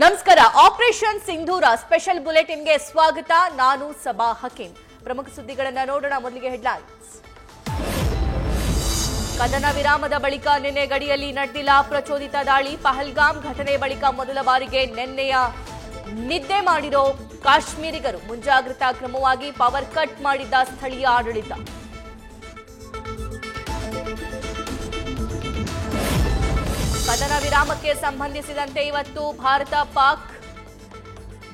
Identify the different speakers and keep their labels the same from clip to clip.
Speaker 1: ನಮಸ್ಕಾರ. ಆಪರೇಷನ್ ಸಿಂಧೂರ ಸ್ಪೆಷಲ್ ಬುಲೆಟಿನ್ಗೆ ಸ್ವಾಗತ. ನಾನು ಸಬಾ ಹಕೀಂ. ಪ್ರಮುಖ ಸುದ್ದಿಗಳನ್ನು ನೋಡೋಣ. ಮೊದಲಿಗೆ ಹೆಡ್ಲೈನ್ಸ್. ಕದನ ವಿರಾಮದ ಬಳಿಕ ನಿನ್ನೆ ಗಡಿಯಲ್ಲಿ ನಡೆದಿಲ್ಲ ಪ್ರಚೋದಿತ ದಾಳಿ. ಪಹಲ್ಗಾಮ್ ಘಟನೆ ಬಳಿಕ ಮೊದಲ ಬಾರಿಗೆ ನಿನ್ನೆಯ ನಿದ್ದೆ ಮಾಡಿರೋ ಕಾಶ್ಮೀರಿಗರು. ಮುಂಜಾಗ್ರತಾ ಕ್ರಮವಾಗಿ ಪವರ್ ಕಟ್ ಮಾಡಿದ್ದ ಸ್ಥಳೀಯ ಆಡಳಿತ. ಕದನ ವಿರಾಮಕ್ಕೆ ಸಂಬಂಧಿಸಿದಂತೆ ಇವತ್ತು ಭಾರತ ಪಾಕ್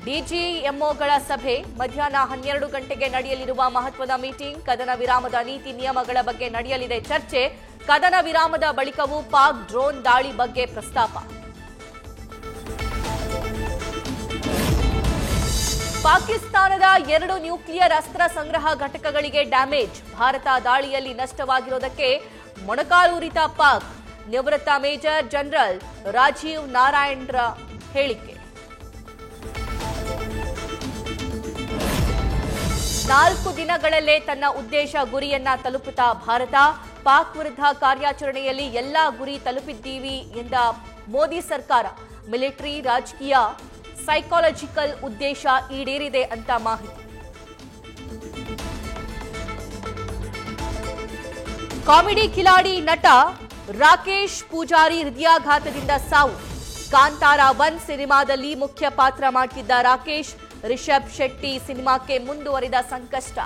Speaker 1: ಡಿಜಿಎಂಒಗಳ ಸಭೆ. ಮಧ್ಯಾಹ್ನ 12 ಗಂಟೆಗೆ ನಡೆಯಲಿರುವ ಮಹತ್ವದ ಮೀಟಿಂಗ್. ಕದನ ವಿರಾಮದ ನೀತಿ ನಿಯಮಗಳ ಬಗ್ಗೆ ನಡೆಯಲಿದೆ ಚರ್ಚೆ. ಕದನ ವಿರಾಮದ ಬಳಿಕವೂ ಪಾಕ್ ಡ್ರೋನ್ ದಾಳಿ ಬಗ್ಗೆ ಪ್ರಸ್ತಾಪ. ಪಾಕಿಸ್ತಾನದ 2 ನ್ಯೂಕ್ಲಿಯರ್ ಅಸ್ತ್ರ ಸಂಗ್ರಹ ಘಟಕಗಳಿಗೆ ಡ್ಯಾಮೇಜ್. ಭಾರತ ದಾಳಿಯಲ್ಲಿ ನಷ್ಟವಾಗಿರುವುದಕ್ಕೆ ಮೊಣಕಾಲೂರಿತ ಪಾಕ್. ನಿವೃತ್ತ ಮೇಜರ್ ಜನರಲ್ ರಾಜೀವ್ ನಾರಾಯಣ್ರ ಹೇಳಿಕೆ. 4 ದಿನಗಳಲ್ಲೇ ತನ್ನ ಉದ್ದೇಶ ಗುರಿಯನ್ನ ತಲುಪುತ್ತಾ ಭಾರತ. ಪಾಕ್ ವಿರುದ್ಧ ಕಾರ್ಯಾಚರಣೆಯಲ್ಲಿ ಎಲ್ಲಾ ಗುರಿ ತಲುಪಿದ್ದೀವಿ ಎಂದ ಮೋದಿ ಸರ್ಕಾರ. ಮಿಲಿಟರಿ, ರಾಜಕೀಯ, ಸೈಕಾಲಜಿಕಲ್ ಉದ್ದೇಶ ಈಡೇರಿದೆ ಅಂತ ಮಾಹಿತಿ. ಕಾಮಿಡಿ ಕಿಲಾಡಿ ನಟ ರಾಕೇಶ್ ಪೂಜಾರಿ ಹೃದಯಾಘಾತದಿಂದ ಸಾವು. ಕಾಂತಾರ 1 ಸಿನಿಮಾದಲ್ಲಿ ಮುಖ್ಯ ಪಾತ್ರ ಮಾಡ್ತಿದ್ದ ರಾಕೇಶ್. ರಿಷಬ್ ಶೆಟ್ಟಿ ಸಿನಿಮಾಕ್ಕೆ ಮುಂದುವರಿದ ಸಂಕಷ್ಟ.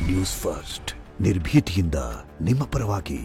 Speaker 2: ನ್ಯೂಸ್ ಫಸ್ಟ್ ನಿರ್ಭೀತಿಯಿಂದ ನಿಮ್ಮ ಪರವಾಗಿ.